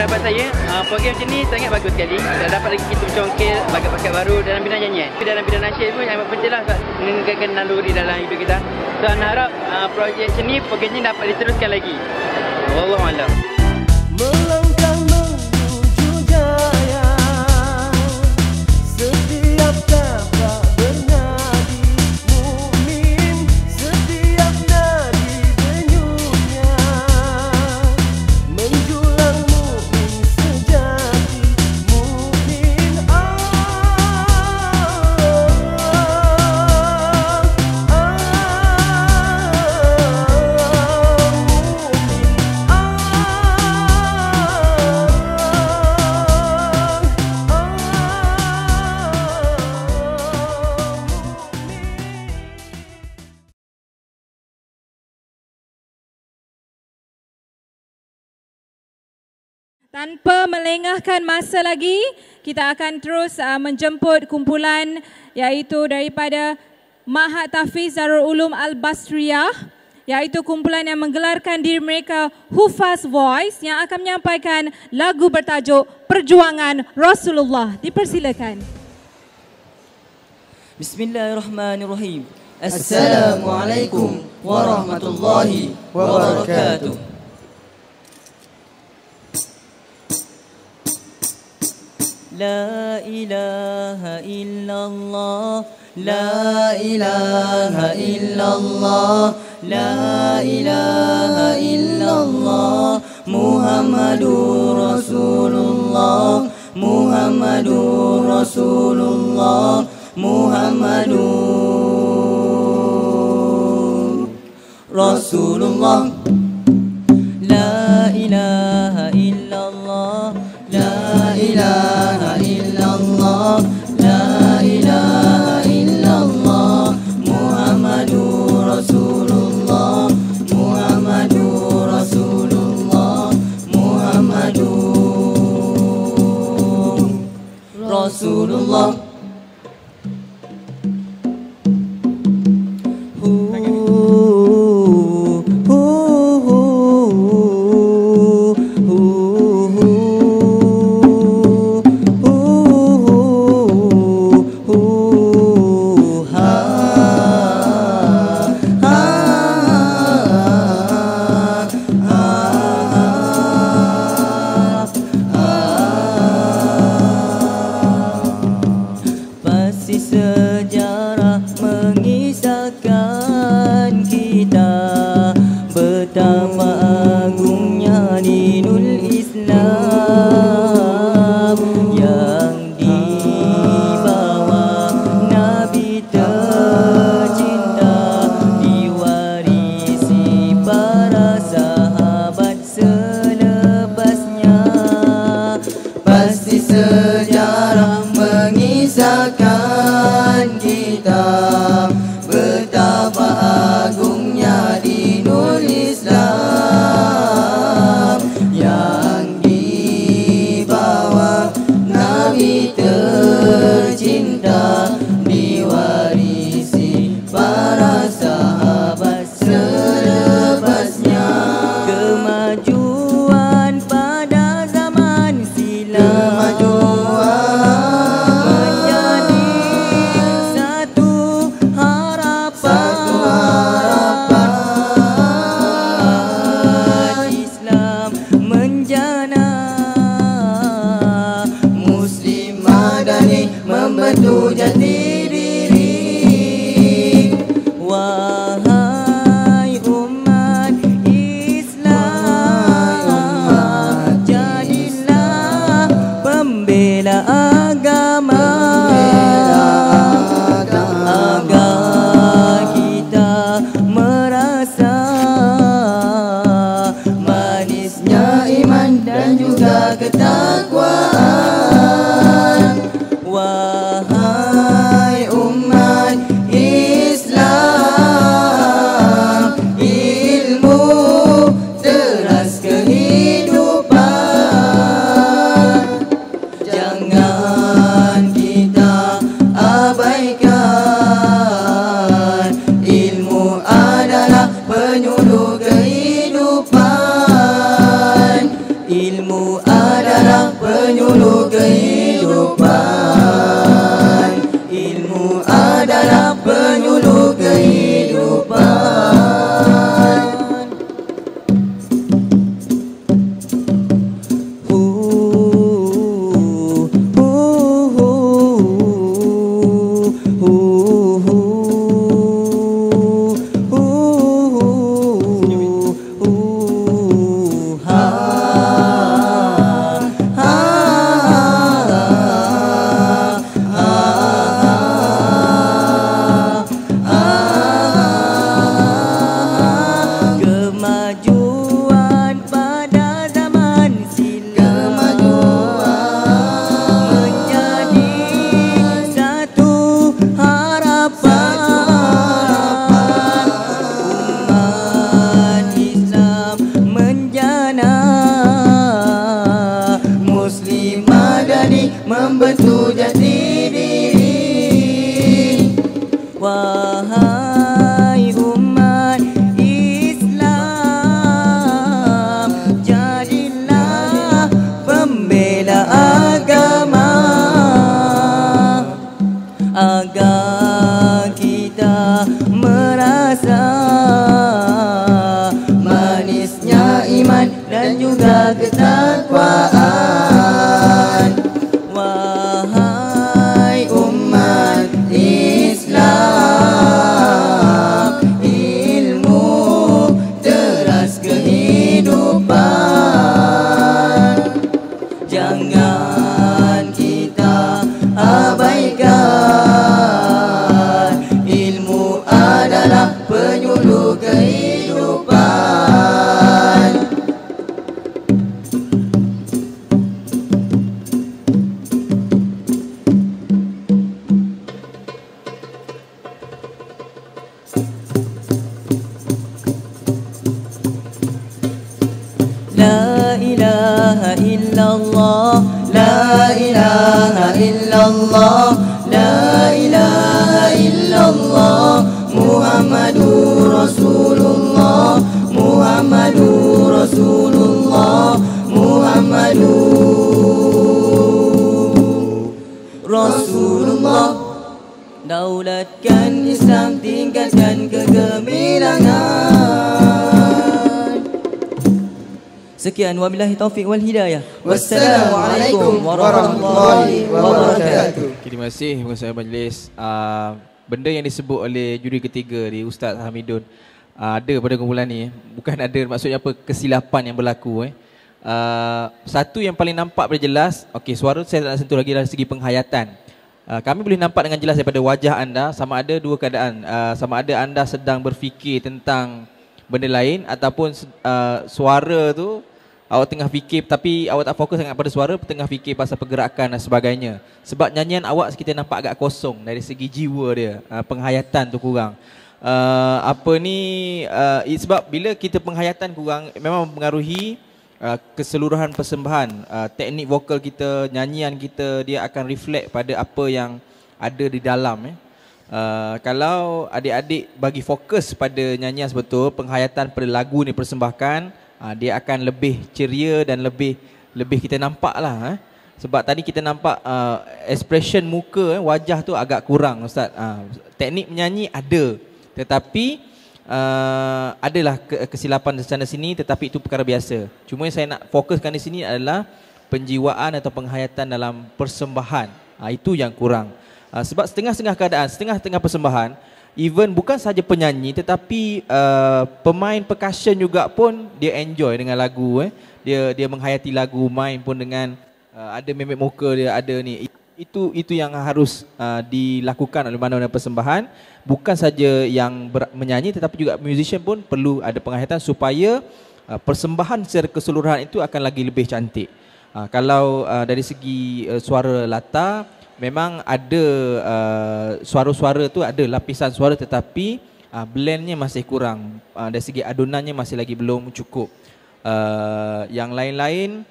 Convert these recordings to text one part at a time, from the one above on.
pendapat saya, program macam ni sangat bagus sekali. Dan dapat lagi kita mencongkil bakat-bakat baru dalam bidang nyanyian. Dalam bidang nasyid pun yang penting lah meningkatkan naluri dalam hidup kita. So, saya harap projek macam ni, program ni dapat diteruskan lagi. Wallahualam. Melangkah menuju jaya, setiap tapak bernadi mukmin, setiap nadi denyutnya menjulang mukmin sejati, mukmin Tanpa melengahkan masa lagi, kita akan terus menjemput kumpulan iaitu daripada Ma'had Tahfiz Darul Ulum Al-Basriyah, iaitu kumpulan yang menggelarkan diri mereka Hufaz Voice yang akan menyampaikan lagu bertajuk Perjuangan Rasulullah. Dipersilakan. Bismillahirrahmanirrahim. Assalamualaikum warahmatullahi wabarakatuh. La ilaha illallah, la ilaha illallah, la ilaha illallah, Muhammadur Rasulullah, Muhammadur Rasulullah, Muhammadur Rasulullah. La ilaha illallah, la ilaha illallah, la ilaha illallah, Muhammadur Rasulullah, Muhammadur Rasulullah, Muhammadur Rasulullah. Sejarah mengisahkan kita betapa agungnya dinul Islam yang dibawa Nabi tercinta, diwarisi para sahabat selepasnya. Pasti sejarah mengisahkan kita betapa agungnya dinul Islam yang dibawa Nabi tercinta, diwarisi para sahabat selepasnya. Kemajuan pada zaman silam, membentuk jati diri. Wahai umat Islam, jadilah pembela agama, agar kita merasa manisnya iman dan juga ketakwaan. Wahai umat Islam, ilmu teras kehidupan, jangan kita abaikan. Ilmu adalah penyuluh kehidupan, ilmu adalah iman dan juga ketakwaan. Wahai umat Islam, ilmu teras kehidupan. Jangan kita abaikan, ilmu adalah penyuluh kehidupan. La ilaha illallah, la ilaha illallah, la ilaha illallah, Muhammadur Rasulullah, Muhammadur Rasulullah, Muhammadur Rasulullah. Daulatkan Islam, tingkatkan kegemilangan. Sekian, wabillahi taufiq wal hidayah. Wassalamualaikum warahmatullahi wabarakatuh. Terima kasih pengurusan majlis. Benda yang disebut oleh juri ketiga di Ustaz Hamidun ada pada kumpulan ni. Bukan ada maksudnya apa kesilapan yang berlaku. Satu yang paling nampak pada jelas, okey, suara saya tak nak sentuh lagi dari segi penghayatan. Kami boleh nampak dengan jelas daripada wajah anda sama ada dua keadaan. Sama ada anda sedang berfikir tentang benda lain ataupun suara tu awak tengah fikir tapi awak tak fokus sangat pada suara, tengah fikir pasal pergerakan dan sebagainya. Sebab nyanyian awak kita nampak agak kosong dari segi jiwa dia, penghayatan tu kurang. Sebab bila kita penghayatan kurang memang mempengaruhi keseluruhan persembahan. Teknik vokal kita, nyanyian kita, dia akan reflect pada apa yang ada di dalam. Kalau adik-adik bagi fokus pada nyanyian sebetul, penghayatan pada lagu ni persembahkan, dia akan lebih ceria dan lebih kita nampak lah. Sebab tadi kita nampak expression muka, wajah tu agak kurang Ustaz. Teknik menyanyi ada, tetapi adalah kesilapan di sana sini, tetapi itu perkara biasa. Cuma yang saya nak fokuskan di sini adalah penjiwaan atau penghayatan dalam persembahan. Itu yang kurang. Sebab setengah-setengah keadaan, setengah-setengah persembahan, even bukan saja penyanyi tetapi pemain percussion juga pun dia enjoy dengan lagu. Dia menghayati lagu, main pun dengan ada memek muka dia, ada ni. Itu yang harus dilakukan oleh mana-mana persembahan. Bukan saja yang menyanyi tetapi juga musician pun perlu ada penghayatan supaya persembahan secara keseluruhan itu akan lagi lebih cantik. Kalau dari segi suara latar, memang ada suara-suara tu ada lapisan suara tetapi blendnya masih kurang. Dari segi adunannya masih lagi belum cukup. Yang lain-lain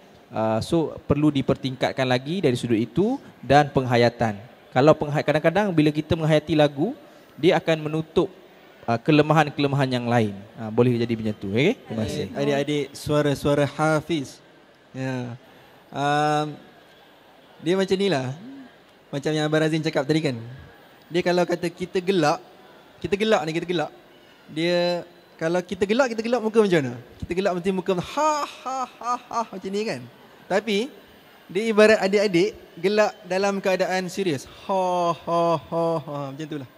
so perlu dipertingkatkan lagi dari sudut itu dan penghayatan. Kalau kadang-kadang bila kita menghayati lagu, dia akan menutup kelemahan-kelemahan yang lain. Boleh jadi macam tu. Okay? Terima kasih. Adik-adik suara-suara hafiz. Ya. Dia macam ni lah. Macam yang Abang Razin cakap tadi kan. Dia kalau kata kita gelak ni. Dia kalau kita gelak muka macam mana? Kita gelak mesti muka ha macam ni kan. Tapi dia ibarat adik-adik gelak dalam keadaan serius. Ha macam itulah.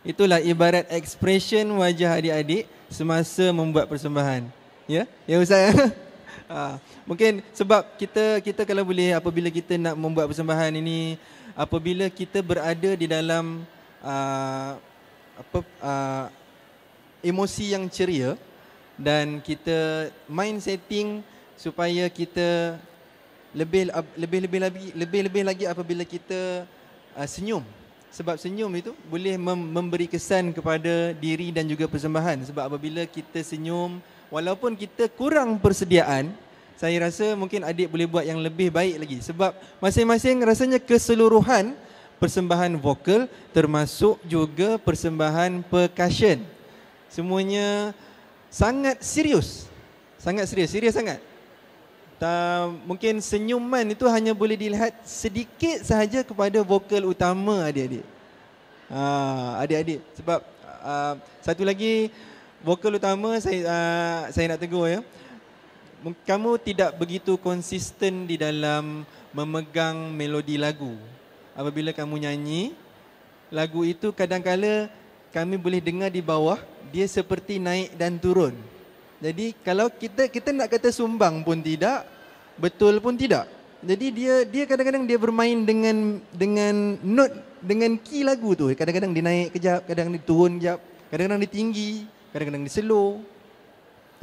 Itulah ibarat expression wajah adik-adik semasa membuat persembahan. Ya Ustaz. Mungkin sebab kita kalau boleh apabila kita nak membuat persembahan ini, apabila kita berada di dalam emosi yang ceria dan kita mind setting supaya kita lebih lagi apabila kita senyum. Sebab senyum itu boleh memberi kesan kepada diri dan juga persembahan. Sebab apabila kita senyum, walaupun kita kurang persediaan, saya rasa mungkin adik boleh buat yang lebih baik lagi. Sebab masing-masing rasanya keseluruhan persembahan vokal termasuk juga persembahan percussion, semuanya sangat serius. Serius sangat. Mungkin senyuman itu hanya boleh dilihat sedikit sahaja kepada vokal utama adik-adik. Adik-adik. Sebab satu lagi vokal utama saya nak tegur ya. kamu tidak begitu konsisten di dalam memegang melodi lagu. Apabila kamu nyanyi, lagu itu kadang-kala kami boleh dengar di bawah, dia seperti naik dan turun. Jadi kalau kita nak kata sumbang pun tidak, betul pun tidak. Jadi dia kadang-kadang dia bermain dengan note, dengan key lagu tu. Kadang-kadang dia naik kejap, kadang-kadang dia turun kejap, kadang-kadang dia tinggi, kadang-kadang dia slow.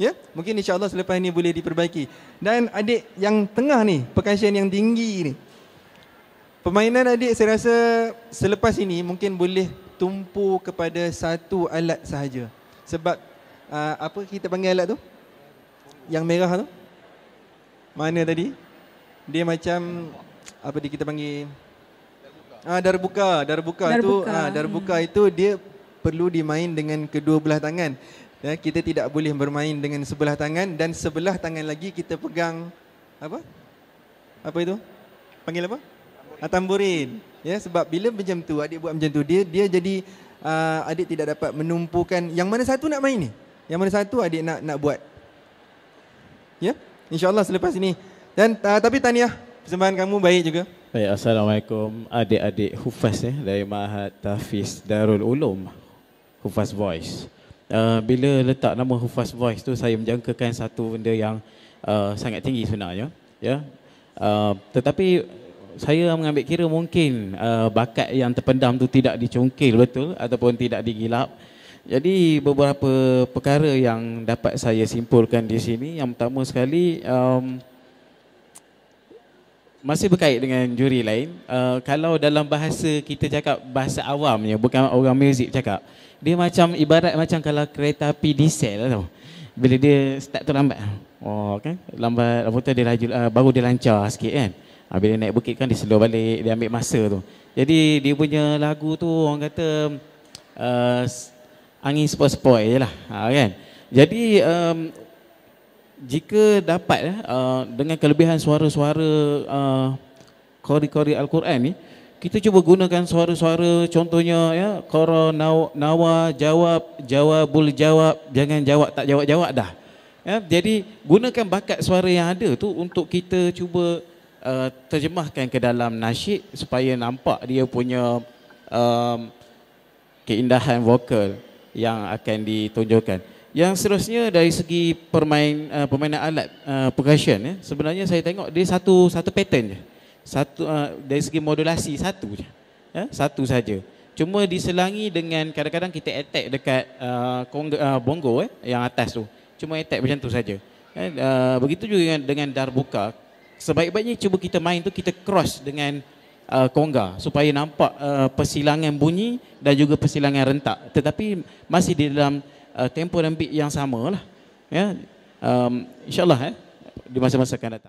Ya, mungkin insya-Allah selepas ini boleh diperbaiki. Dan adik yang tengah ni, percussion yang tinggi ni, permainan adik saya rasa selepas ini mungkin boleh tumpu kepada satu alat sahaja. Sebab apa kita panggil alat tu? Yang merah tu? Mana tadi? Dia macam apa dia kita panggil? Darbuka. Darbuka itu dia perlu dimain dengan kedua belah tangan. Ya, kita tidak boleh bermain dengan sebelah tangan dan sebelah tangan lagi kita pegang apa? Apa itu? Panggil apa? Tamburin. Ya, sebab bila macam tu adik buat macam tu dia jadi adik tidak dapat menumpukan yang mana satu nak main ni. Yang mana satu adik nak buat. Ya, insya-Allah selepas ini. Dan tapi tahniah, persembahan kamu baik juga. Baik, assalamualaikum adik-adik hufaz dari Mahat Tahfiz Darul Ulum Hufaz Voice. Bila letak nama Hufaz Voice tu saya menjangkakan satu benda yang sangat tinggi sebenarnya, ya. Tetapi saya mengambil kira mungkin bakat yang terpendam tu tidak dicongkil betul ataupun tidak digilap. Jadi beberapa perkara yang dapat saya simpulkan di sini. Yang pertama sekali, masih berkait dengan juri lain, kalau dalam bahasa kita cakap bahasa awamnya, bukan orang muzik cakap, dia macam ibarat macam kalau kereta api diesel tau. Bila dia start tu lambat, kan, lambat, apa tu dia laju, baru dia lancar sikit kan. Bila naik bukit kan dia slow balik, dia ambil masa tu. Jadi dia punya lagu tu orang kata angin sepoi-sepoi je lah, kan. Jadi jika dapat dengan kelebihan suara-suara qori-qori Al-Quran ni, kita cuba gunakan suara-suara contohnya ya, qara, nawa, jawabul jawab, jangan jawab tak jawab dah. Ya, jadi gunakan bakat suara yang ada tu untuk kita cuba terjemahkan ke dalam nasyid supaya nampak dia punya keindahan vokal yang akan ditunjukkan. Yang seterusnya dari segi permainan alat percussion ya, sebenarnya saya tengok dia satu pattern je. Dari segi modulasi satu je. Ya, satu saja. Cuma diselangi dengan kadang-kadang kita attack dekat bongo yang atas tu. Cuma attack macam tu saja. Begitu juga dengan darbuka. Sebaik-baiknya cuba kita main tu kita cross dengan kongga supaya nampak persilangan bunyi dan juga persilangan rentak, tetapi masih di dalam tempo dan beat yang sama lah. Ya, insyaAllah di masa-masa akan datang.